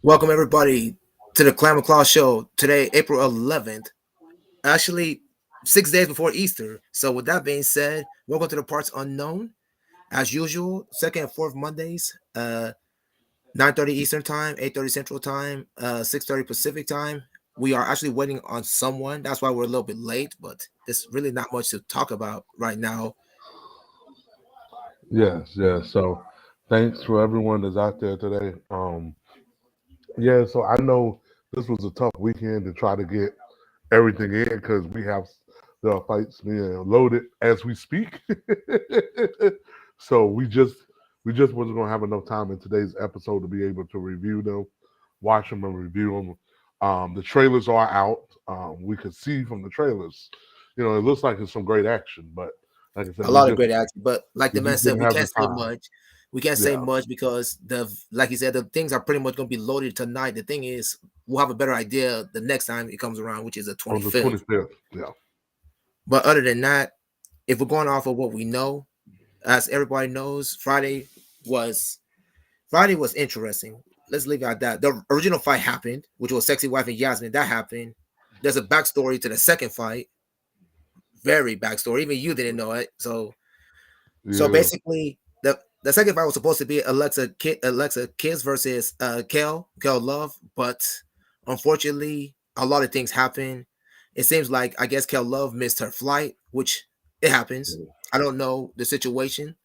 Welcome everybody to the Clam show. Today, April 11th. Actually, 6 days before Easter. So, with that being said, welcome to the parts unknown. As usual, second and fourth Mondays, 9:30 Eastern time, 8:30 Central time, 6:30 Pacific time. We are actually waiting on someone. That's why we're a little bit late, but there's really not much to talk about right now. Yes. So thanks for everyone that's out there today. Yeah, so I know this was a tough weekend to try to get everything in because we have the fights being loaded as we speak. so we just wasn't gonna have enough time in today's episode to be able to review them, watch them and review them. The trailers are out. We could see from the trailers, it looks like it's some great action, but like I said, A lot of great action, but like we the man just said, didn't we have the can't say time. much. We can't say Yeah, much because like you said, the things are pretty much going to be loaded tonight. The thing is, we'll have a better idea the next time it comes around, which is the on the 25th. 25th. Yeah. But other than that, if we're going off of what we know, as everybody knows, Friday was interesting. Let's leave it at that. The original fight happened, which was Sexy Wife and Yasmin. That happened. There's a backstory to the second fight, very backstory. Even you didn't know it. So Yeah. basically, the second fight was supposed to be Alexa Kiss versus Kel Love, but unfortunately, a lot of things happen. It seems like I guess Kel Love missed her flight, which it happens. I don't know the situation.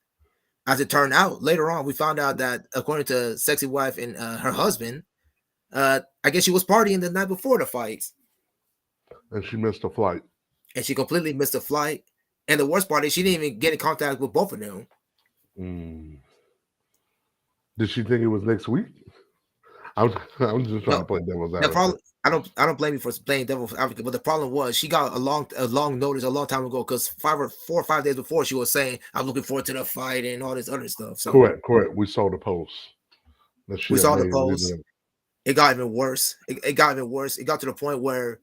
As it turned out, later on, we found out that according to Sexy Wife and her husband, I guess she was partying the night before the fights, And she missed a flight. and she completely missed the flight. And the worst part is she didn't even get in contact with both of them. Mm. Did she think it was next week? I'm, I'm just trying No, to play devil's the advocate. problem. I don't blame you for playing devil's advocate, but the problem was she got a long notice a long time ago because 4 or 5 days before she was saying I'm looking forward to the fight and all this other stuff. So Correct. We saw the post that she we had saw the made post. leading It got even worse. It got even worse. It got to the point where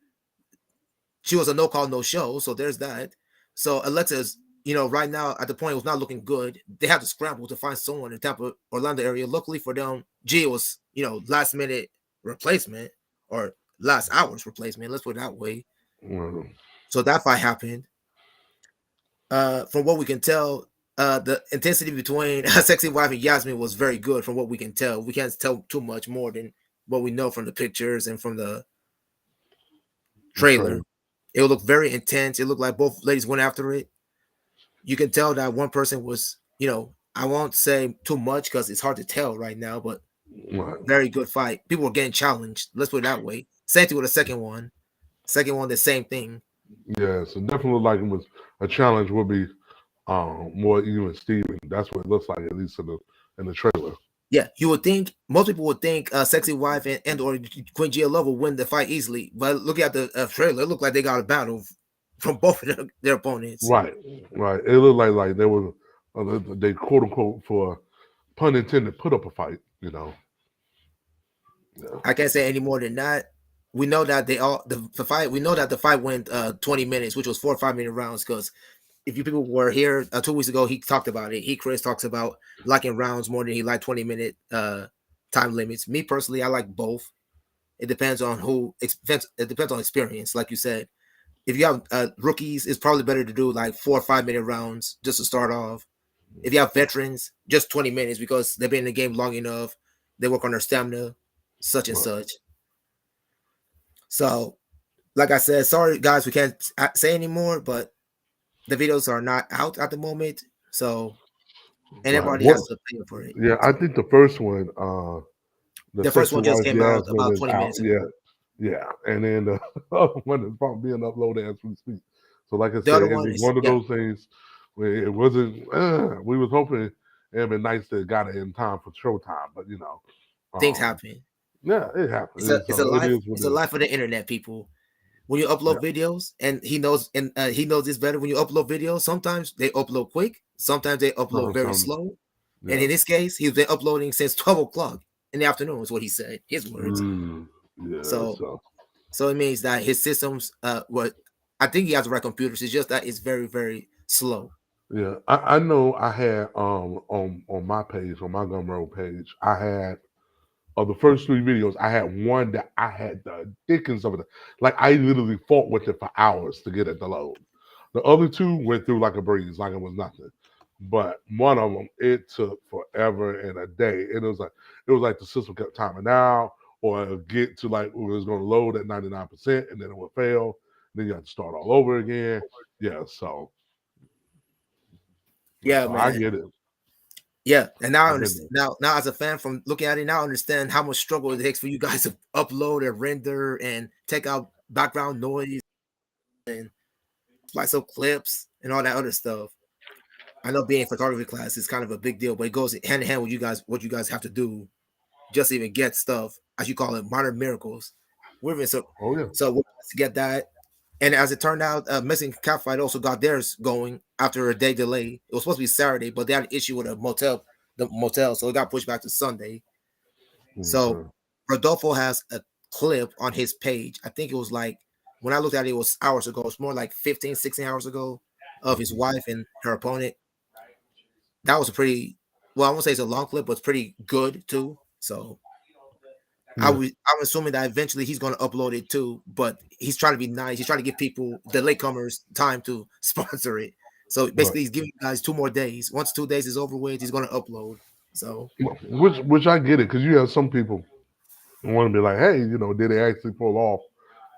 she was a no call no show. So there's that. So Alexa's right now at the point it was not looking good. They had to scramble to find someone in Tampa Orlando area. Luckily for them, G was last minute replacement or last hour's replacement. Let's put it that way. in. So that fight happened. From what we can tell, the intensity between Sexy Wife and Yasmin was very good. From what we can tell, we can't tell too much more than what we know from the pictures and from the The trade. trailer. It looked very intense. It looked like both ladies went after it. You can tell that one person was, I won't say too much because it's hard to tell right now, but Right. very good fight. People were getting challenged. Let's put it that way. Same thing with the second one. Second one, the same thing. Yeah, so definitely looked like it was a challenge would be more even Steven. That's what it looks like, at least in the trailer. Yeah, you would think most people would think Sexy Wife and or Queen Gia Love will win the fight easily, but look at the trailer. It looked like they got a battle from both of their opponents. Right. Right. It looked like they were they quote unquote for pun intended put up a fight, Yeah. I can't say any more than that. We know that the fight. We know that the fight went 20 minutes, which was 4 or 5 minute rounds. Because if you people were here 2 weeks ago, he talked about it. Chris talks about liking rounds more than he liked 20-minute time limits. Me personally, I like both. It depends on it depends on experience, like you said. If you have rookies, it's probably better to do like 4 or 5 minute rounds just to start off. If you have veterans, just 20 minutes because they've been in the game long enough. They work on their stamina, such and Right. such. So, like I said, sorry guys, we can't say anymore, but the videos are not out at the moment. So, and Right. everybody What? has to pay for it. Yeah, I So, think the first one, the the first sexy one just wife came out Yasmin about is 20 out. minutes Yeah, ago. yeah, and then the other one is probably being uploaded as we speak. So, like I The said, other it one was is, one of yeah, those things where it wasn't. We was hoping it'd been nice to got it in time for showtime, but things um, happen. yeah, it It's a happened. it's a So it life is what it's it a is. life of the internet, people. When you Yeah, upload videos, and he knows this better. When you upload videos, sometimes they upload quick, sometimes they upload very some, slow. And yeah. in this case, he's been uploading since 12 o'clock in the afternoon. Is what he said. His words. Yeah, So so so it means that his systems, what I think he has the right computers. It's just that it's very very slow. yeah, I know I had on my page on my Gumroad page I had of the first three videos, I had one that I had the dickens of it. Like I literally fought with it for hours to get it to load. The other two went through like a breeze, like it was nothing. But one of them, it took forever and a day. And it was like the system kept timing out, or it'll get to like it was going to load at 99%, and then it would fail. Then you have to start all over again. Yeah, so Yeah, so I man. get it. Yeah, and now I I get understand. it. Now as a fan from looking at it, now I understand how much struggle it takes for you guys to upload and render and take out background noise and splice up clips and all that other stuff. I know being in photography class is kind of a big deal, but it goes hand in hand with you guys. What you guys have to do just to even get stuff, as you call it, modern miracles. We're even Oh yeah. so we're to get that. And as it turned out, Missing Catfight also got theirs going after a day delay. It was supposed to be Saturday, but they had an issue with the motel, so it got pushed back to Sunday. So Okay. Rodolfo has a clip on his page. I think it was like when I looked at it, it was hours ago. It's more like 15, 16 hours ago of his Mhm. wife and her opponent. That was a pretty well, I won't say it's a long clip, but it's pretty good too. So Yeah. I'm assuming that eventually he's gonna upload it too, but he's trying to be nice. He's trying to give people the latecomers time to sponsor it. So Right. basically he's giving you guys 2 more days. Once 2 days is over with, he's gonna upload. So Which I get it because you have some people who want to be like, hey, did they actually pull off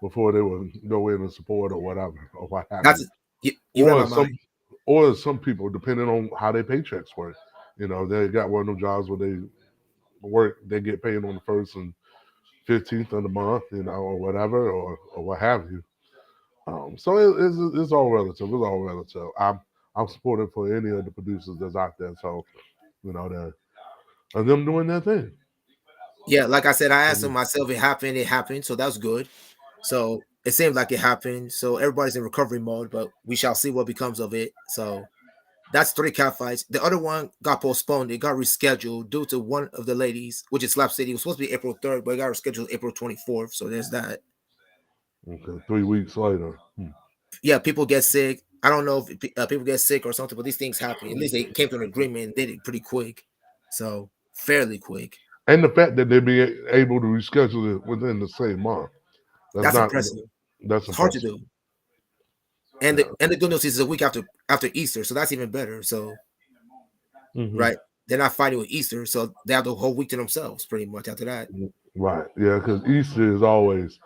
before they would go in and support or whatever or what have that's you? you read Or my mind. some people, depending on how their paychecks work, they got one of them jobs where they get paid on the first and 15th of the month, or whatever, or what have you. So it's all relative. It's all relative. I'm supportive for any of the producers that's out there. So they're and them doing their thing. Yeah, like I said, I asked him So, myself, it happened, so that's good. So it seems like it happened. So everybody's in recovery mode, but we shall see what becomes of it. So that's three cat fights. The other one got postponed. It got rescheduled due to one of the ladies, which is Slap City. It was supposed to be April 3rd, but it got rescheduled April 24th. So there's that. okay, 3 weeks later. Yeah, people get sick. I don't know if people get sick or something, but these things happen. At least they came to an agreement and did it pretty quick. So fairly quick. And the fact that they be able to reschedule it within the same month. That's That's not impressive. that's It's hard to impressive. do. And Yeah. the good news is it's a week after Easter, so that's even better. So Hmm. right, they're not fighting with Easter, so they have the whole week to themselves pretty much after that. Right. Yeah, because Easter is always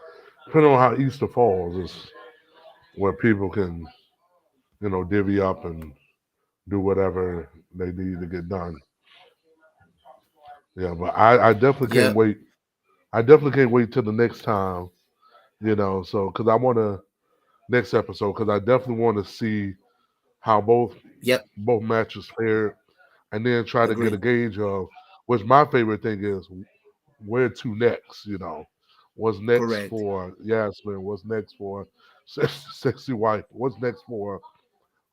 depending on how Easter falls is where people can divvy up and do whatever they need to get done. Yeah, but I definitely can't Yep, wait. I definitely can't wait till the next time. So because I want to next episode because I definitely want to see how yep, both matches fared, and then try to get a agreed. gauge of which my favorite thing is where to next. What's next Correct. for Yasmin? What's next for Sexy Wife? What's next for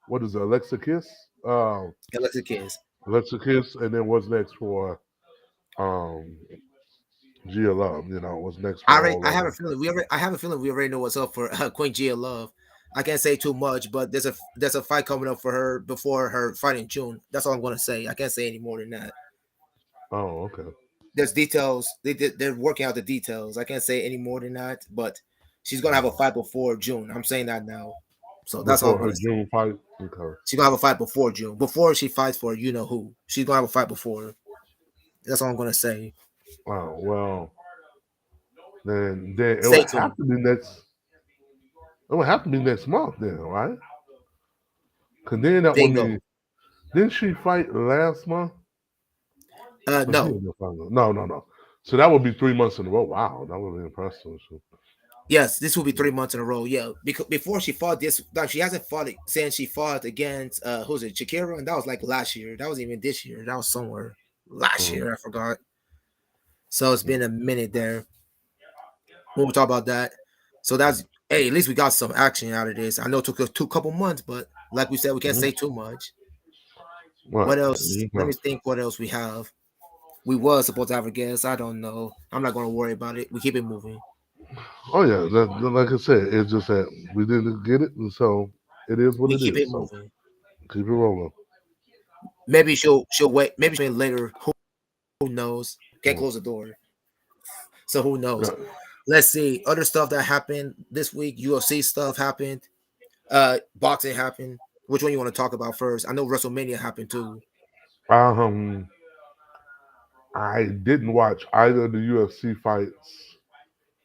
what is it, Alexa Kiss? Electric kids. Alexa Kiss, and then what's next for um Gia Love? What's next for all I of have a them? feeling I have a feeling we already know what's up for Queen Gia Love. I can't say too much, but there's a fight coming up for her before her fight in June. That's all I'm gonna say. I can't say any more than that. Oh, okay. There's details. They're working out the details. I can't say any more than that, but she's gonna have a fight before June. I'm saying that now. So that's all I'm Before her gonna say. June fight. Okay. She's gonna have a fight before June. Before she fights for you know who. She's gonna have a fight before. That's all I'm gonna say. Oh well, then it would Stay have tuned. to be next. It would have to be next month then, right? Cause then that would Bingo. mean didn't she fight last month? Or she No. in the final? No, no, no. So that would be 3 months in a row. Wow, that would be impressive. So, Yes, this will be 3 months in a row. Yeah, because before she fought this, no, she hasn't fought it since she fought against who's it, Shakira, and that was like last year. That was even this year. That was somewhere last um, year. I forgot. So it's been a minute there. We'll talk about that. So that's hey, at least we got some action out of this. I know it took us two couple months, but like we said, we can't mhm. say too much. Right. What else? Let Okay. me think. What else we have? We was supposed to have a guest. I don't know. I'm not gonna worry about it. We keep it moving. Oh yeah, like I said, it's just that we didn't get it, and so it is what We it keep is. it So moving. keep it rolling. Maybe she'll wait. Maybe she'll wait later. Who knows? Can't Mm. close the door. So who knows? Yeah. Let's see other stuff that happened this week. UFC stuff happened. Boxing happened. Which one you want to talk about first? I know WrestleMania happened too. Um, I didn't watch either of the UFC fights.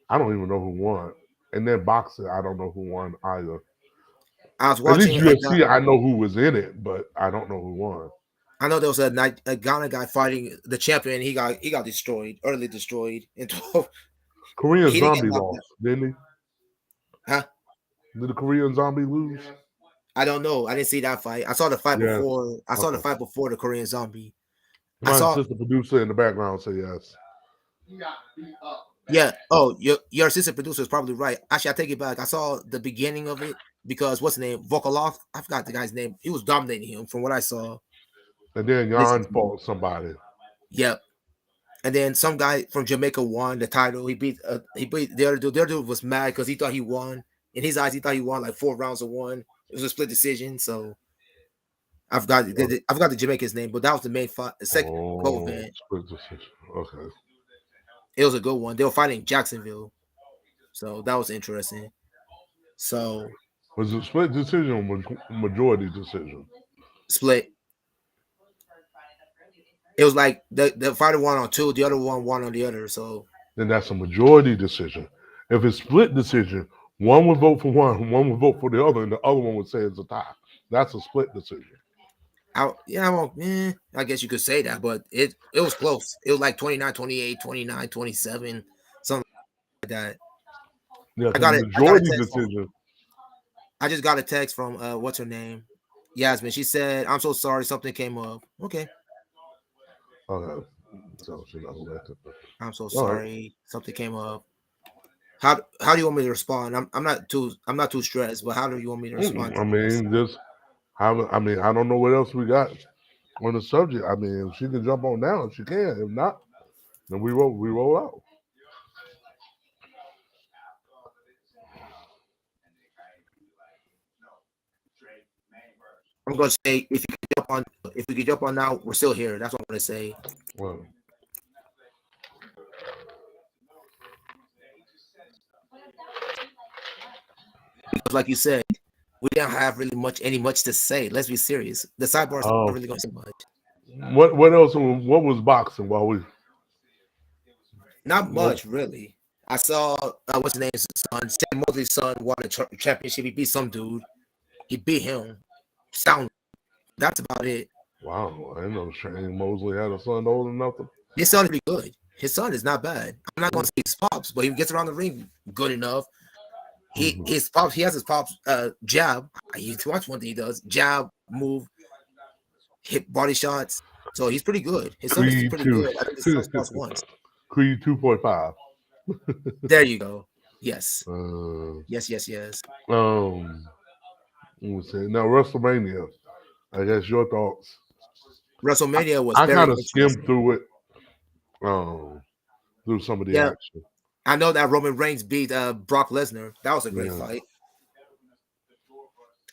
I don't even know who won. And then boxing, I don't know who won either. I was At least watching a guy. UFC, I know who was in it, but I don't know who won. I know there was a Ghana guy fighting the champion. He got destroyed, early destroyed. And Korean he didn't get Zombie knocked out. lost, didn't Huh? he? Did the Korean Zombie lose? I don't know. I didn't see that fight. I saw the fight Yes. before. I saw the Okay. fight before the Korean Zombie. I My saw. assistant producer in the background say yes. Yeah. Oh, your assistant producer is probably right. Actually, I take it back. I saw the beginning of it because what's the name? Vokalov. I forgot the guy's name. He was dominating him from what I saw. And then Listen Jan to me. fought somebody. Yep. And then some guy from Jamaica won the title. He beat the other dude. The other dude was mad because he thought he won. In his eyes, he thought he won like 4 rounds of one. It was a split decision. So I forgot the Jamaican's name, but that was the main fight, the second Oh, co-event. split decision. Okay. It was a good one. They were fighting Jacksonville, so that was interesting. So Was it split decision or majority decision? split. It was like the fighter won on two, the other one won on the other. So Then that's a majority decision. If it's split decision, one would vote for one would vote for the other, and the other one would say it's a tie. That's a split decision. I guess you could say that, but it was close. It was like 29-28, 29-27, something like that. Yeah, I because got the it. I got a majority text from. decision. I just got a text from what's her name, Yasmin. She said, "I'm so sorry, something came up." Okay, Okay. So she not elected. I'm so All right. sorry, something came up. How do you want me to respond? I'm not too stressed, but how do you want me to respond I to this? mean, just how. I mean, I don't know what else we got on the subject. I mean, if she can jump on now, she can. If not, then we roll out. I'm gonna say if we could jump on now, we're still here. That's what I'm gonna say. Well, Because like you said, we didn't have really much to say. Let's be serious. The sidebar's not um, really gonna say much. what else? What was boxing while we? Not What, much really. I saw what's his name's son, Sam Mosley's son won a championship. He beat some dude. He beat him. Sound. That's about it. wow, I didn't know Shane Mosley had a son old enough to. His son is pretty good. His son is not bad. I'm not gonna Mm, say his pops, but he gets around the ring good enough. He mhm. his pops. He has his pops jab. He watch one thing he does jab move, hit body shots. So he's pretty good. His son is Creed pretty two, good. I think his son's plus once. Creed 2.5. There you go. Yes. Uh, Yes. Yes. Yes. um, let me see. Now WrestleMania. I guess your thoughts. WrestleMania was I very kind of skimmed interesting. through it. Um, through some of the Yeah, action. I know that Roman Reigns beat Brock Lesnar. That was a great Yeah. fight.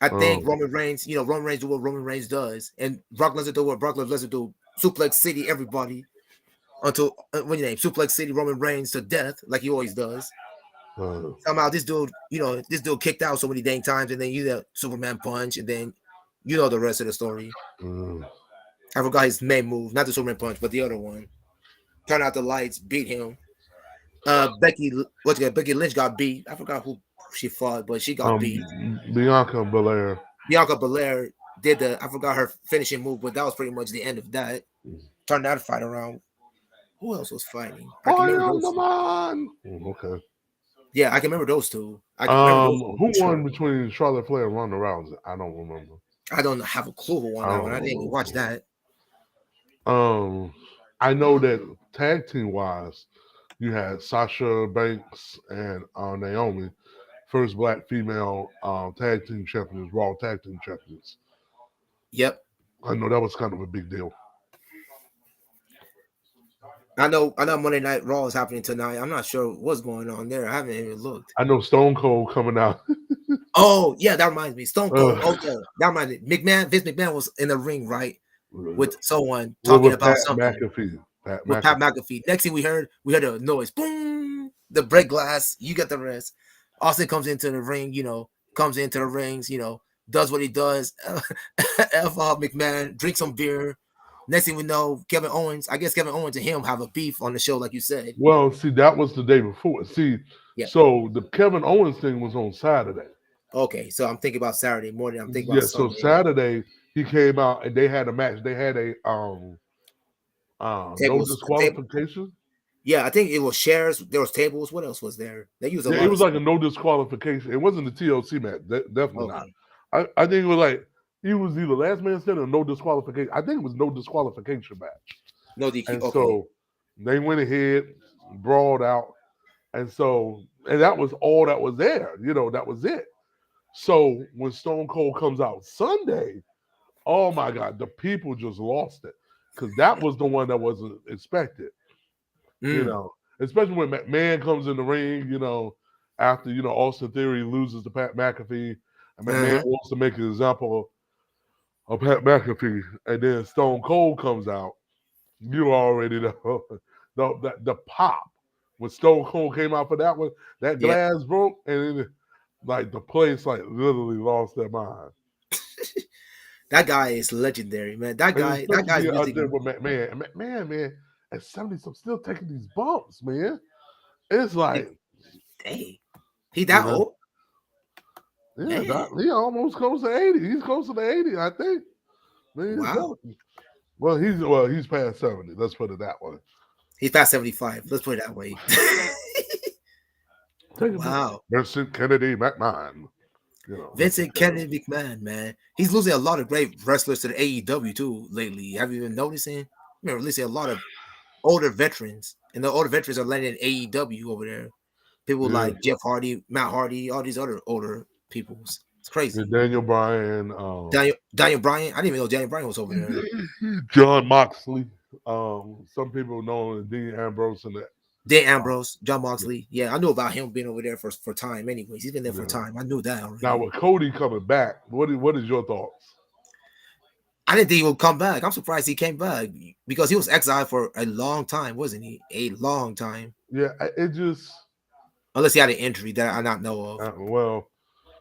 I think Um. Roman Reigns do what Roman Reigns does, and Brock Lesnar do what Brock Lesnar do. Suplex City, everybody until what your name? Suplex City, Roman Reigns to death, like he always does. Uh, Somehow this dude kicked out so many dang times, and then Superman punch, and then the rest of the story. uh, I forgot his main move, not the Superman punch, but the other one. Turn out the lights, beat him. Becky Lynch got beat. I forgot who she fought, but she got beat. Bianca Belair. Bianca Belair did I forgot her finishing move, but that was pretty much the end of that. Turned that fight around. Who else was fighting? I can I remember am those the two. man. Okay. Yeah, I can remember those two. I can remember those two Who for won sure. between Charlotte Flair and Ronda Rousey? I don't remember. I don't have a clue who won I that don't one. I didn't even watch remember. that. I know that tag team wise, you had Sasha Banks and Naomi, first black female tag team champions, Raw tag team champions. Yep. I know that was kind of a big deal. I know Monday Night Raw is happening tonight. I'm not sure what's going on there. I haven't even looked. I know Stone Cold coming out. Oh, yeah, that reminds me. Stone Cold. uh, Oh, yeah. That reminds me. Vince McMahon was in the ring, right? With someone talking with about Pat something McAfee. Pat with Pat McAfee. McAfee. Next thing we heard a noise. Boom. the break glass. You get the rest. Austin comes into the ring. Comes into the rings. Does what he does. F off McMahon. Drink some beer. Next thing we know, Kevin Owens. I guess Kevin Owens and him have a beef on the show, like you said. Well, see, that was the day before. See, Yeah. so the Kevin Owens thing was on Saturday. Okay. So I'm thinking about Saturday morning. I'm thinking about Yeah, so Sunday. Saturday he came out and they had a match. They had a no Tables. Table. disqualification. Yeah, I think it was chairs. There was tables. What else was there? They used a Yeah, it lot of was like stuff. a no disqualification. It wasn't the TLC match. Definitely not. Okay. I think it was like he was either last man standing or no disqualification. I think it was no disqualification match. No DQ. And Okay. so they went ahead, brawled out, and that was all that was there. That was it. So when Stone Cold comes out Sunday, oh my God, the people just lost it because that was the one that wasn't expected. you Mm. know, Especially when McMahon comes in the ring, after, Austin Theory loses to Pat McAfee, and McMahon Uh-huh. wants to make an example of Pat McAfee, and then Stone Cold comes out. You already know the pop when Stone Cold came out for that one, that Yep. glass broke, and like the place like literally lost their mind. That guy is legendary, man. That And guy. That especially guy's being out music. there with McMahon. And McMahon, man, at 70, I'm still taking these bumps, man. It's like, Hey, he you that know, old, yeah, man. he almost close to 80. He's close to the 80, I think. Maybe he's Wow. 70. Well, he's past 70. Let's put it that way. He's past 75. Let's put it that way. Take it back. Wow. Vincent Kennedy McMahon. Vincent Vincent Kennedy. Kennedy McMahon, man. He's losing a lot of great wrestlers to the AEW too lately. Have you been noticing? We're releasing a lot of older veterans, and the older veterans are landing in AEW over there. People Yeah. like Jeff Hardy, Matt Hardy, all these other older peoples. It's Yeah, crazy. Daniel Bryan, Daniel Bryan. I didn't even know Daniel Bryan was over there. John Moxley. Some people know him as Dean Ambrose and that. Dan Uh, Ambrose, John yeah, Moxley. Yeah, I knew about him being over there for time. Anyways, he's been there for yeah. time. I knew that Now already. with Cody coming back, what is your thoughts? I didn't think he would come back. I'm surprised he came back because he was exiled for a long time, wasn't he? A long time. Yeah, it just Unless he had an injury that I not know of. well,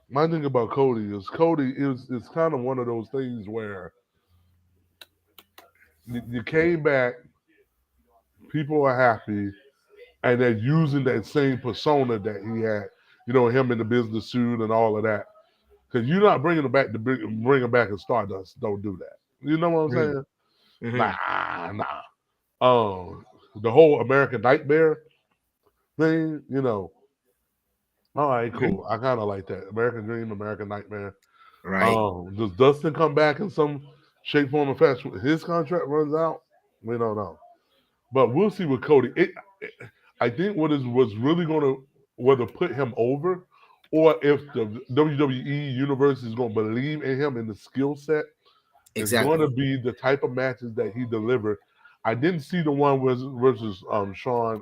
my thing about Cody is kind of one of those things where you came back, people are happy, and they're using that same persona that he had, him in the business suit and all of that. Because you're not bringing him back to bring him back as Stardust. Don't do that. You know what I'm Mm-hmm. saying? Mm-hmm. Nah. The whole American Nightmare thing, all right, Mm-hmm. cool. I kind of like that. American Dream, American Nightmare. Right. Does Dustin come back in some shape, form, or fashion? His contract runs out. We don't know, but we'll see with Cody. I think was really going to whether put him over, or if the WWE universe is going to believe in him and the skill set, is going to Exactly. be the type of matches that he delivered. I didn't see the one versus Sean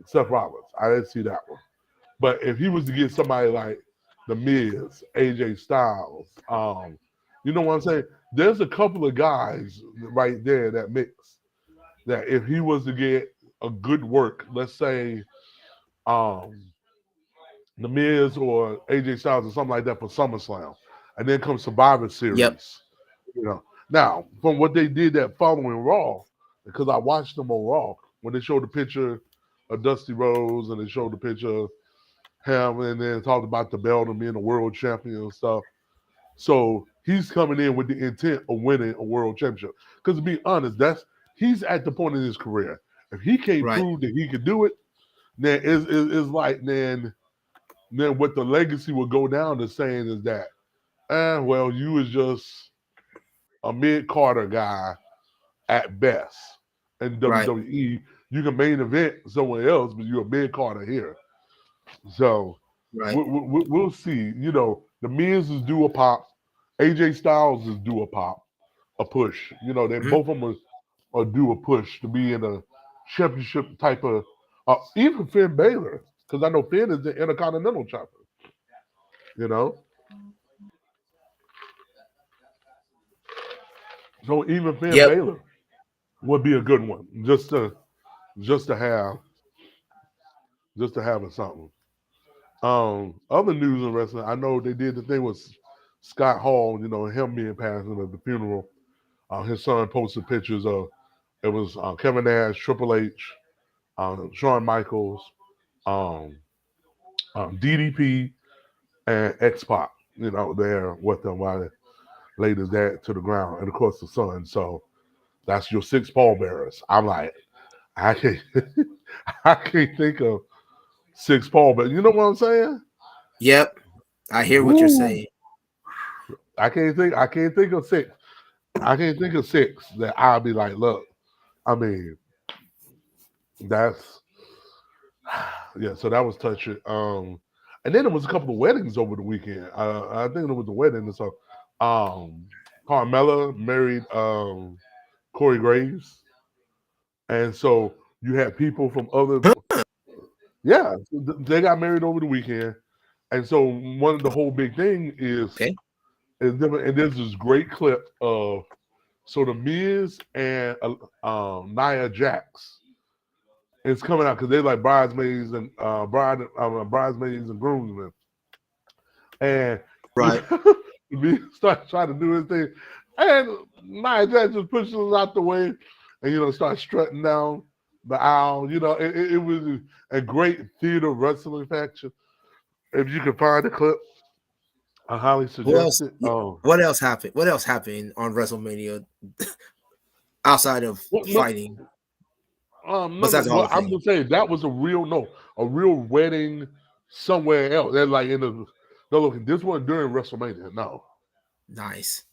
Seth Rollins. I didn't see that one. But if he was to get somebody like The Miz, AJ Styles, you know what I'm saying? There's a couple of guys right there that mix that if he was to get a good work, let's say um, The Miz or AJ Styles or something like that for SummerSlam, and then comes Survivor Yep. Series, you know. Now, from what they did that following Raw, because I watched them on Raw when they showed the picture of Dusty Rose and they showed the picture of him and then talked about the belt and being a world champion and stuff. So he's coming in with the intent of winning a world championship. Because to be honest, he's at the point in his career. If he can't Right. prove that he can do it, then it's like then what the legacy will go down to saying is that, well, you was just a mid Carter guy at best in Right. WWE. You can main event somewhere else, but you're a mid Carter here. So Right. we'll see. The Miz is due a pop. AJ Styles is due a pop, a push. They Mm-hmm. both of them are due a push to be in a championship type of. Even Finn Balor, because I know Finn is the Intercontinental champion. You know, so even Finn Yep. Balor would be a good one just to have. just to having something. Other news in wrestling, I know they did the thing with Scott Hall, him being passed at the funeral. His son posted pictures of it was Kevin Nash, Triple H, Shawn Michaels, um, DDP, and X Pac. There with them while they laid his dad to the ground, and of course the son. So that's your six pallbearers. I'm like, I can't, I can't think of six pallbearers. You know what I'm saying? Yep, I hear what you're Woo! saying. I can't think of six. I can't think of six that I'll be like, look. I mean, that's yeah. So that was touching. And then there was a couple of weddings over the weekend. I think there was a wedding. And so, Carmella married Corey Graves, and so you had people from other. Yeah, they got married over the weekend, and so one of the whole big thing Okay. is different. And there's this great clip of so the Miz and Nia Jax. It's coming out because they're like bridesmaids and bridesmaids and groomsmen, and Right. me start trying to do his thing, and Nia Jax just pushes us out the way, and start strutting down the aisle. It was a great theater wrestling faction. If you can find the clip, I highly Who suggest else? it. What else happened? What else happened on WrestleMania outside of What, no, fighting no, no. besides the Hall Well, of I'm Fame? just saying that was a real wedding somewhere else. They're like in the no look. This one during WrestleMania. No, Nice.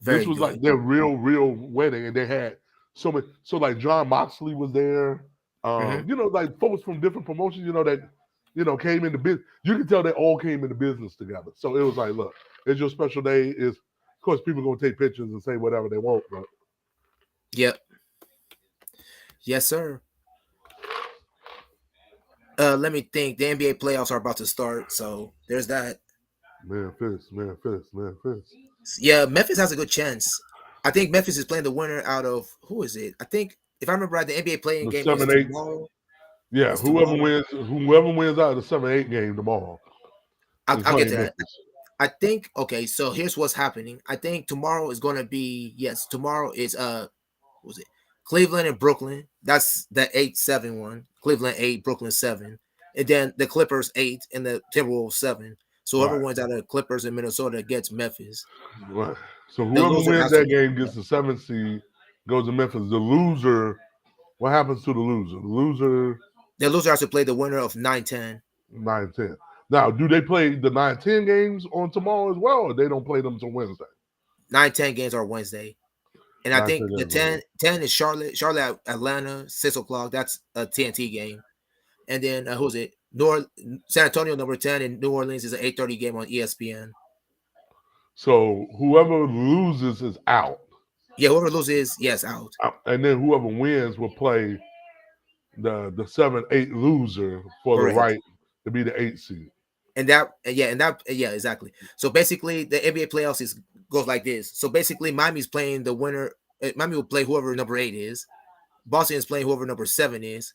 this Very was good. like their real wedding, and they had so many. So like John Moxley was there. Hmm. Like folks from different promotions. That came into business. You can tell they all came into business together. So it was like, look, it's your special day. Is of course people gonna take pictures and say whatever they want, but Yep. Yes, sir. Let me think. The NBA playoffs are about to start, so there's that. Memphis. Yeah, Memphis has a good chance. I think Memphis is playing the winner out of who is it? I think if I remember right, the NBA playing The game is 7-8. tomorrow. Yeah, It's tomorrow. whoever wins out of the 7-8 game tomorrow is I'll get playing to that. Memphis. I think okay. So here's what's happening. I think tomorrow is going to be yes. Tomorrow is what was it Cleveland and Brooklyn? That's the 8-7 one. Cleveland 8, Brooklyn 7, and then the Clippers 8 and the Timberwolves 7. So whoever Right. wins out of Clippers in Minnesota gets Memphis. Right. So The whoever loser wins has to that game gets the 7th seed, goes to Memphis. The loser, what happens to the loser? The loser play the winner of 9-10. 9-10. Now, do they play the 9-10 games on tomorrow as well, or they don't play them until Wednesday? 9-10 games are Wednesday. And I 9-10 think the games on 10 is Charlotte, Atlanta, 6 o'clock. That's a TNT game. And then who's it? San Antonio number 10 and New Orleans is an 8:30 game on ESPN. So whoever loses is out. Yeah, whoever loses, yes, out. And then whoever wins will play the 7-8 loser for the Correct. right to be the 8 seed. And that exactly. So basically, the NBA playoffs is goes like this. So basically, Miami's playing the winner. Miami will play whoever number 8 is. Boston is playing whoever number 7 is.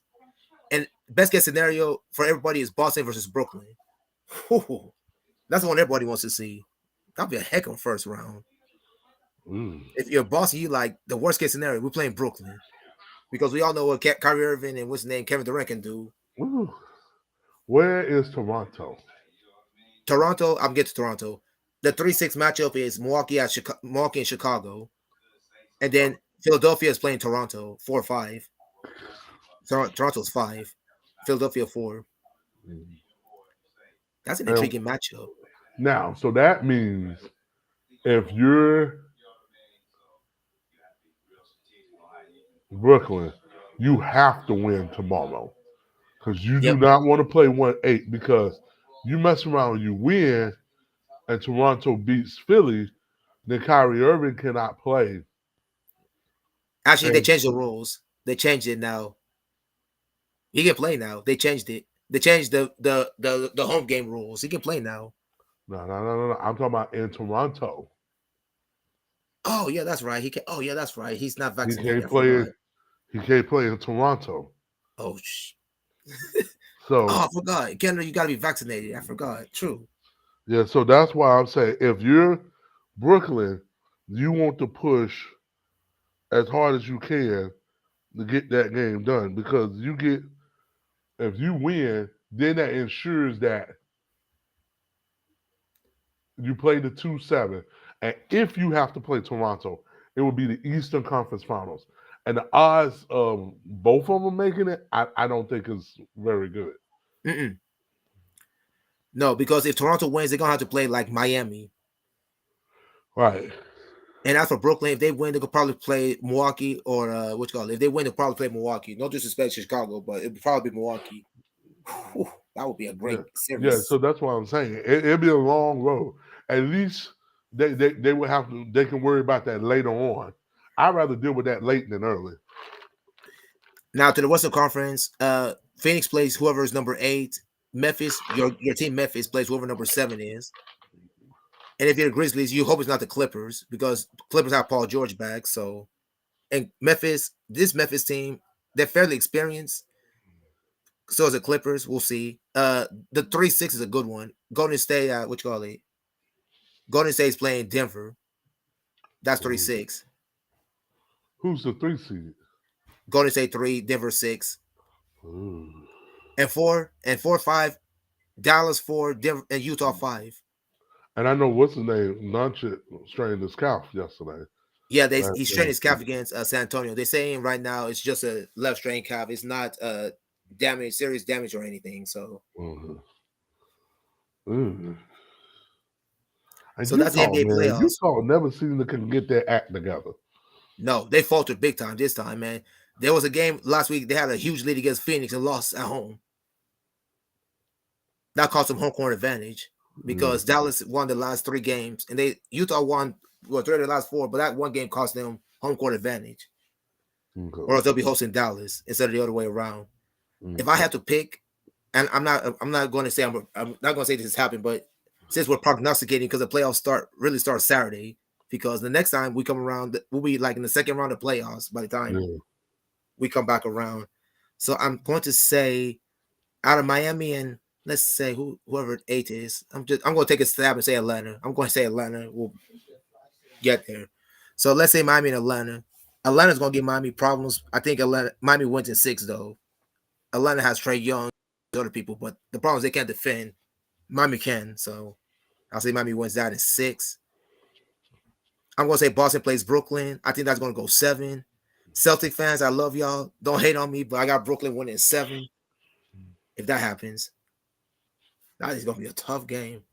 And best case scenario for everybody is Boston versus Brooklyn. Whew. That's the one everybody wants to see. That'll be a heck of a first round. Mm. If you're Boston, you like the worst case scenario. We're playing Brooklyn because we all know what Kyrie Irving and what's his name Kevin Durant can do. Ooh. Where is Toronto? Toronto, I'm getting to Toronto. The 3-6 matchup is Milwaukee and Chicago, and then Philadelphia is playing Toronto 4-5. Toronto's 5, Philadelphia 4. Mm. That's an And intriguing matchup. now, so that means if you're Brooklyn, you have to win tomorrow because you do Yep. not want to play 1-8 because you mess around, you win, and Toronto beats Philly, then Kyrie Irving cannot play. Actually, they And changed the rules. They changed it now. He can play now. They changed it. They changed the home game rules. He can play now. no. I'm talking about in Toronto. Oh yeah, that's right. He can. Oh yeah, that's right. He's not He vaccinated. can't I play. forgot. He can't play in Toronto. Oh, So Oh, I forgot. Canada, you got to be vaccinated. I forgot. True. yeah, so that's why I'm saying if you're Brooklyn, you want to push as hard as you can to get that game done because you get if you win, then that ensures that you play the 2-7. And if you have to play Toronto, it will be the Eastern Conference Finals. And the odds of both of them making it, I don't think is very good. Mm-mm. No, because if Toronto wins, they're gonna have to play like Miami. Right. And as for Brooklyn, if they win, they could probably play Milwaukee or what you call it. If they win, they'll probably play Milwaukee. No disrespect to Chicago, but it would probably be Milwaukee. Whew, that would be a Yeah. great Yeah. series. So that's what I'm saying. It'll be a long road. At least they would have to, they can worry about that later on. I'd rather deal with that late than early. Now to the Western Conference, Phoenix plays whoever is number 8. Memphis, your team Memphis plays whoever number 7 is. And if you're the Grizzlies, you hope it's not the Clippers because Clippers have Paul George back. So and Memphis, this Memphis team, they're fairly experienced. So is the Clippers. We'll see. The 3-6 is a good one. Golden State, what you call it? Golden State's playing Denver. That's three Ooh. six. Who's the 3 seed? Golden State 3, Denver 6, Ooh. and 4 and 4 5. Dallas 4, Denver and Utah 5. And I know what's the name? Nunchit strained his calf yesterday. Yeah, Last he's training game. his calf against San Antonio. They're saying right now it's just a left strain calf. It's not damage, serious damage or anything. So Mhm. Ooh. And that's the Utah, NBA man, playoffs. Utah never seemed to can get their act together. No, they faltered big time this time, man. There was a game last week. They had a huge lead against Phoenix and lost at home. That cost them home court advantage Mm. because Dallas won the last 3 games and they Utah won 3 of the last 4, but that one game cost them home court advantage. Or Okay. else they'll be hosting Dallas instead of the other way around. If I Okay. had to pick, and I'm not going to say I'm not going to say this has happened, but since we're prognosticating because the playoffs start Saturday, because the next time we come around, we'll be like in the second round of playoffs by the time Yeah. we come back around. So I'm going to say out of Miami and let's say whoever 8 is, I'm going to take a stab and say Atlanta. I'm going to say Atlanta will get there. So let's say Miami and Atlanta. Atlanta's going to give Miami problems. I think Miami wins in 6 though. Atlanta has Trey Young, other people, but the problem is they can't defend. Miami can, so I'll say Miami wins that in 6. I'm gonna say Boston plays Brooklyn. I think that's gonna go 7. Celtic fans, I love y'all. Don't hate on me, but I got Brooklyn winning 7. If that happens, that is gonna be a tough game.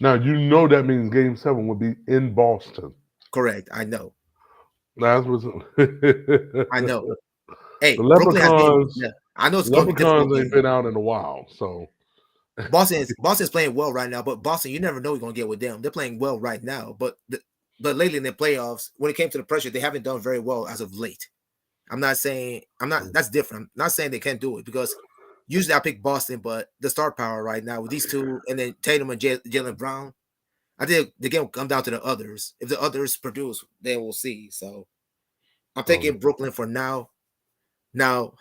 Now you know that means Game 7 would be in Boston. Correct. I know. That's what's I know. the Hey, Brooklyn has been. Leprechauns. Yeah, I know it's gonna be a difficult Leprechauns ain't game. been out in a while, so Boston's playing well right now, but Boston, you never know you're gonna get with them. They're playing well right now, but lately in the playoffs, when it came to the pressure, they haven't done very well as of late. I'm not saying I'm not. That's different. I'm not saying they can't do it because usually I pick Boston, but the star power right now with these two, and then Tatum and Jalen Brown, I think the game will come down to the others. If the others produce, then we'll see. So I'm um, taking Brooklyn for now. Now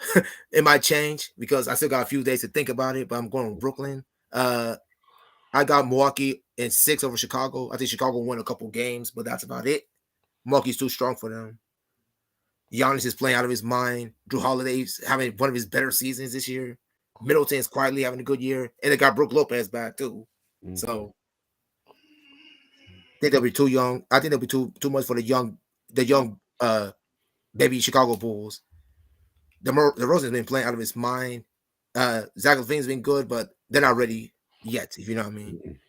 it might change because I still got a few days to think about it, but I'm going with Brooklyn. Uh, I got Milwaukee in 6 over Chicago. I think Chicago won a couple games, but that's about it. Milwaukee's too strong for them. Giannis is playing out of his mind. Drew Holiday's having one of his better seasons this year. Middleton's quietly having a good year, and they got Brooke Lopez back too. okay. So I think they'll be too young. I think they'll be too much for the young baby Chicago Bulls. The Rosen's been playing out of his mind. Zach LaVine's been good, but they're not ready yet. If you know what I mean.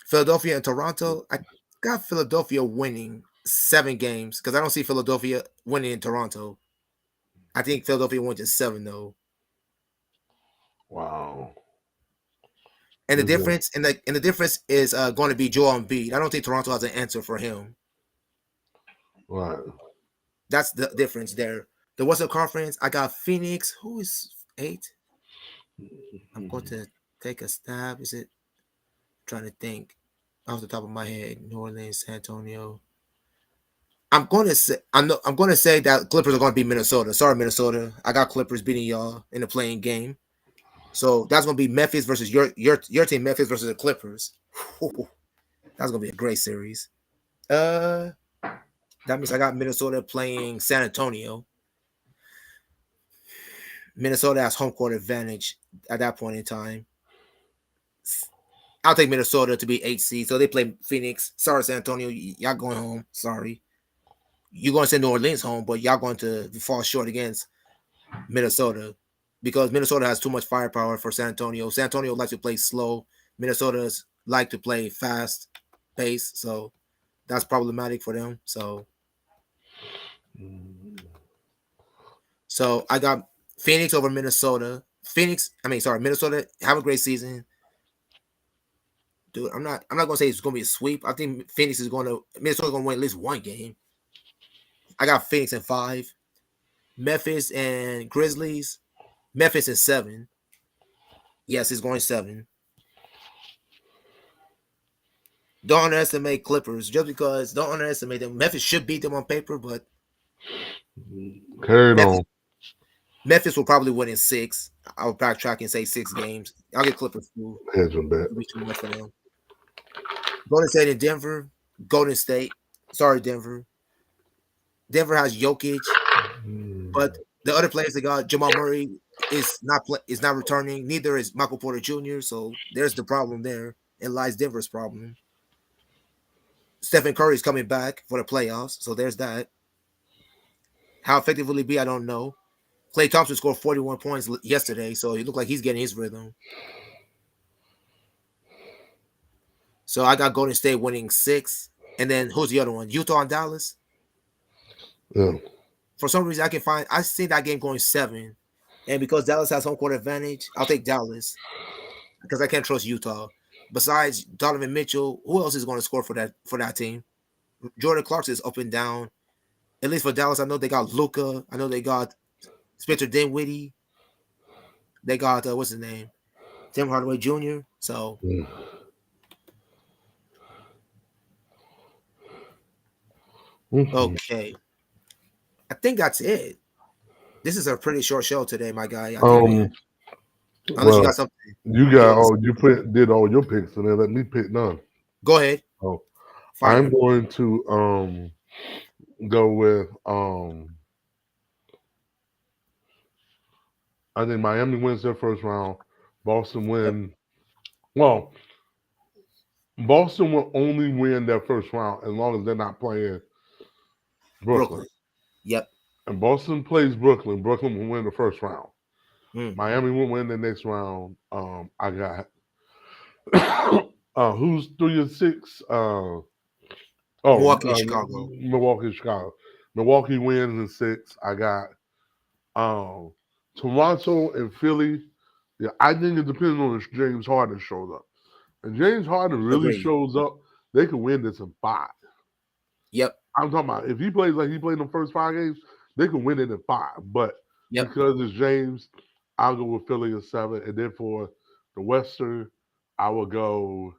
Philadelphia and Toronto. I got Philadelphia winning 7 games because I don't see Philadelphia winning in Toronto. I think Philadelphia wins in 7 though. Wow. And the Is it difference, and the difference is going to be Joel Embiid. I don't think Toronto has an answer for him. right? That's the difference there. The Western Conference, I got Phoenix, who is 8. I'm going to take a stab. Is it trying to think off the top of my head? New Orleans, San Antonio. I'm going to say that Clippers are going to beat Minnesota. Sorry, Minnesota. I got Clippers beating y'all in the playing game. So that's gonna be Memphis versus your team, Memphis versus the Clippers. That's gonna be a great series. Uh, that means I got Minnesota playing San Antonio. Minnesota has home court advantage at that point in time. I'll take Minnesota to be 8 seed. So they play Phoenix. Sorry, San Antonio, y'all going home. Sorry, you're going to send New Orleans home, but y'all going to fall short against Minnesota because Minnesota has too much firepower for San Antonio. San Antonio likes to play slow. Minnesota's like to play fast pace, so that's problematic for them. So I got Phoenix over Minnesota. Minnesota have a great season, dude. I'm not gonna say it's gonna be a sweep. I think Minnesota's gonna win at least one game. I got Phoenix in 5, Memphis and Grizzlies. Memphis in 7. Yes, it's going 7. Don't underestimate Clippers just because don't underestimate them. Memphis should beat them on paper, but Carried Memphis on. Memphis will probably win in 6. I'll backtrack and say 6 games. I'll get Clippers too. Hedge and bet. It'll be too much for them. Golden State in Denver. Golden State. Sorry, Denver. Denver has Jokic, but the other players they got, Jamal Murray is not returning. Neither is Michael Porter Jr. So there's the problem there. It lies Denver's problem. Stephen Curry is coming back for the playoffs, so there's that. How effective will he be? I don't know. Klay Thompson scored 41 points yesterday, so he looked like he's getting his rhythm. So I got Golden State winning 6. And then who's the other one? Utah and Dallas. Yeah. For some reason, I see that game going 7. And because Dallas has home court advantage, I'll take Dallas because I can't trust Utah. Besides Donovan Mitchell, who else is going to score for that team? Jordan Clarkson is up and down. At least for Dallas, I know they got Luca. I know they got Spencer Dinwiddie. They got what's his name, Tim Hardaway Jr. So Mhm. okay, I think that's it. This is a pretty short show today, my guy. I think Um. unless you Well, got something you you got want to all say. you did all your picks, and then let me pick none. Go ahead, Oh, I'm fire. going to go with I think Miami wins their first round. Boston Yep, win. Well, Boston will only win their first round as long as they're not playing Brooklyn. Brooklyn. Yep. And Boston plays Brooklyn. Brooklyn will win the first round. Mm. Miami will win the next round. I got who's 3 and 6? Milwaukee, Chicago. Milwaukee, Chicago. Milwaukee wins in 6. I got um, Toronto and Philly. Yeah, I think it depends on if James Harden shows up. And James Harden really Agree. shows up, they could win this in 5. Yep. I'm talking about if he plays like he played in the first 5 games, they can win it in 5. But Yep. because it's James, I'll go with Philly in 7. And then for the Western, I will go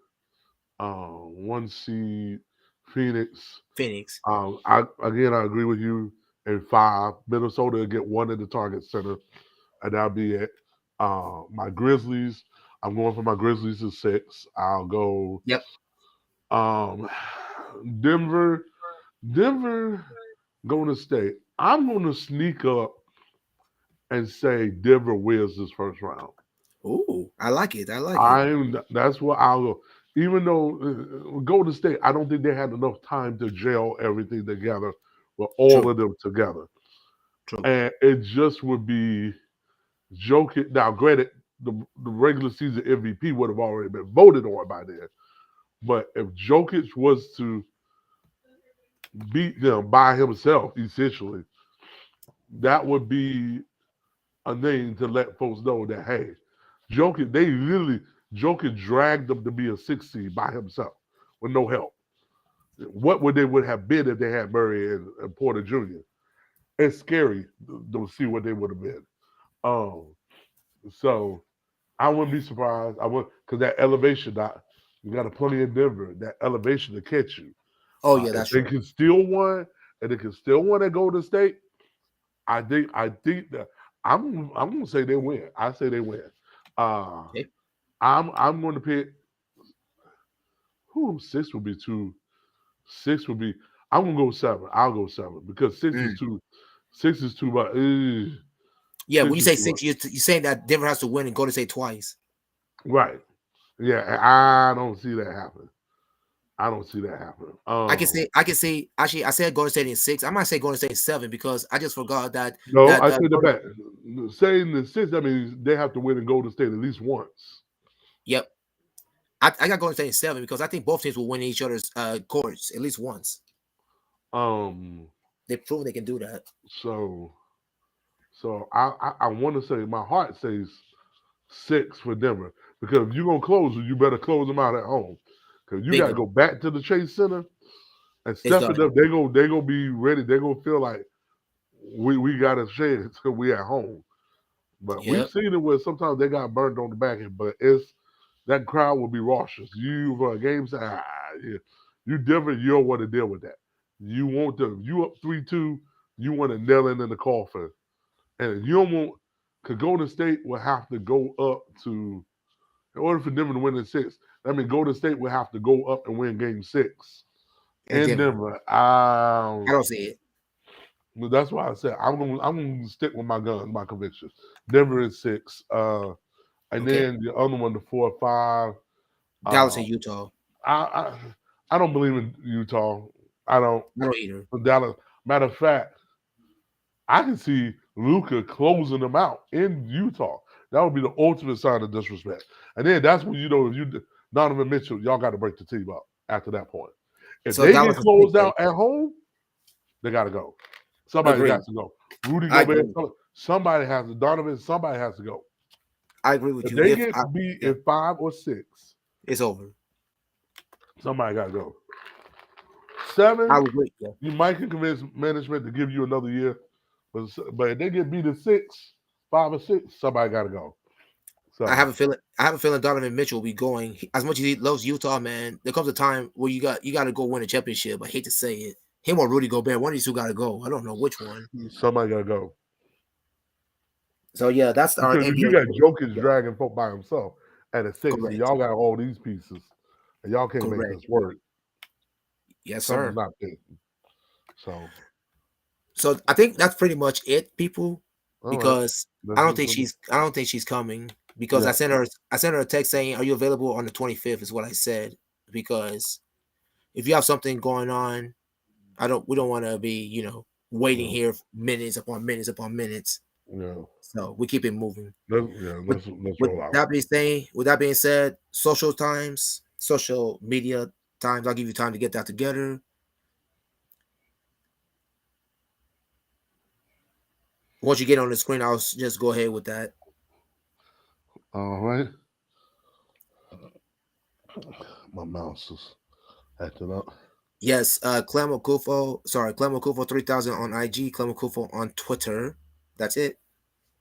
1 seed Phoenix. Phoenix. I agree with you. In 5, Minnesota will get 1 in the target center, and that'll be it. My Grizzlies, I'm going for my Grizzlies in 6. I'll go Yep. um, Denver, Denver, Golden State. I'm going to sneak up and say Denver wins this first round. Ooh, I like it. I like it. That's what I'll go. Even though Golden State, I don't think they had enough time to gel everything together with all True. of them together, True. and it just would be joking. Now, granted, the regular season MVP would have already been voted on by then, but if Jokic was to beat them by himself, essentially, that would be a name to let folks know that hey, Jokic, they literally Jokic dragged them to be a 6 seed by himself with no help. What would they would have been if they had Murray and Porter Jr.? It's scary to see what they would have been. Um, so I wouldn't be surprised. I would because that elevation, you got a plenty in Denver. That elevation to catch you. Oh yeah, If that's they true. can still one, and they can still win at Golden State, I think that I'm gonna say they win. I say they win. Uh, Okay. I'm going to pick. Who six would be too. Six would be. I'm gonna go seven. I'll go seven because six is Mm. too. Six is too much. Yeah, when Six you is say too much. six, you're saying that Denver has to win and go to say twice. Right. Yeah. I don't see that happening. I don't see that happening. I can say actually I said Golden State in six. I might say Golden State in seven because I just forgot that No, that I say the bet. Saying the six, that means they have to win and Golden State at least once. yep. I got Golden State in seven because I think both teams will win each other's courts at least once. Um. They've proven they can do that. So I want to say my heart says six for Denver because if you're gonna close them, you better close them out at home because you got to Bingo. go back to the Chase Center and It's step it done. up. They gonna be ready. They gonna feel like we got a chance because we at home. But we've Yep. seen it where sometimes they got burned on the back end, but it's that crowd will be raucous. You for a game say, yeah, you different. You don't want to deal with that. You want to. You up 3-2. You want to nail it in the coffin, and you don't want. Cause Golden State will have to go up to in order for Denver to win in six. I mean, Golden State will have to go up and win Game 6 And in Denver. Denver. I don't see it. That's why I said I'm gonna stick with my guns, my convictions. Denver is six. And Okay. then the other one, the 4 or 5. Dallas Uh, and Utah. I, I I don't believe in Utah. I don't. I don't either. Dallas. Matter of fact, I can see Luca closing them out in Utah. That would be the ultimate sign of disrespect. And then that's when you know if you Donovan Mitchell, y'all got to break the team up after that point. If So they get Dallas is six closed then. out at home, they got to go. Somebody Agree. got to go. Rudy I Gobert, agree. somebody has to. Donovan, somebody has to go. I agree with If you. they If get I beat yeah, in 5 or 6, it's over. somebody got to go. I 7, would agree. Yeah. you might can convince management to give you another year, but if they get beat at 6, 5 or 6, somebody got to go. I have So a feeling. I have a feeling Donovan Mitchell will be going. As much as he loves Utah, man, there comes a time where you got to go win a championship. I hate to say it. Him or Rudy Gobert, one of these two got to go. I don't know which one. somebody got to go So yeah, that's our because if you NBA. got Jokic Yeah, dragging folk by himself at a 6, and correct. y'all got all these pieces, and y'all can't make Correct. this work, Yes, something's sir. not there. So So I think that's pretty much it, people. all right, Because that's just I don't think she's coming. Because yeah. I sent her a text saying, "Are you available on the 25th?" Is what I said. Because if you have something going on, we don't want to be waiting Yeah, here minutes upon minutes upon minutes. yeah, So we keep it moving. yeah. With Let's with roll out. that being saying, with that being said, social media times, I'll give you time to get that together. Once you get on the screen, I'll just go ahead with that. All right, my mouse is acting up. Yes, Clem Okufo 3000 on IG, Clem Okufo on Twitter. That's it.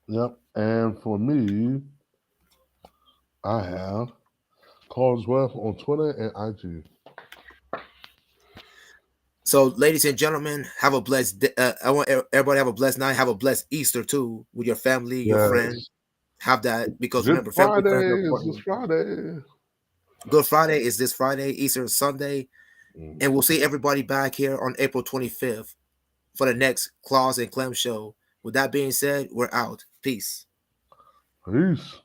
Yep. And for me, I have Carswell on Twitter and IG. So, ladies and gentlemen, have a blessed. I want everybody to have a blessed night. Have a blessed Easter too with your family, your friends. Yes. Have that because Good remember, family friends are Friday is this important. Friday. Good Friday is this Friday. Easter is Sunday, Mm. and we'll see everybody back here on April 25th for the next Claus and Clem show. With that being said, we're out. Peace. Peace.